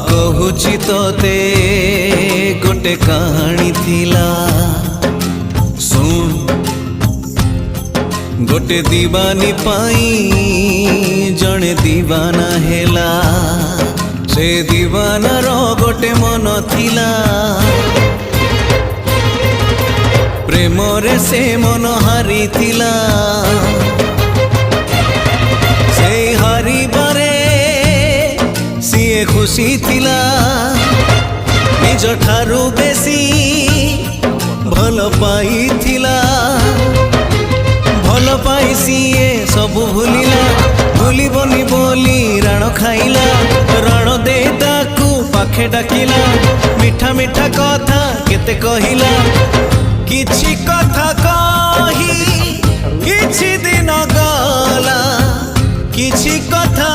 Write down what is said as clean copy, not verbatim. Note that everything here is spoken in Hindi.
कहुची तोते गोटे कहानी थिला सुन गोटे दीवानी पाई जने दीवाना हेला से दीवाना रो गोटे मन थिला प्रेम रे से मन हारी थिला से हारी बारे सीए खुशी थिला निज ठारू बेसी भल पाई थिला भल पाई सीए सब भूलिला भूलिबनी बोली राण खाइला राण दे ताकू पाखे डाकिला मिठा मिठा कथा केते कहिला किछि कथा कही किछि दिन गला किछि कथा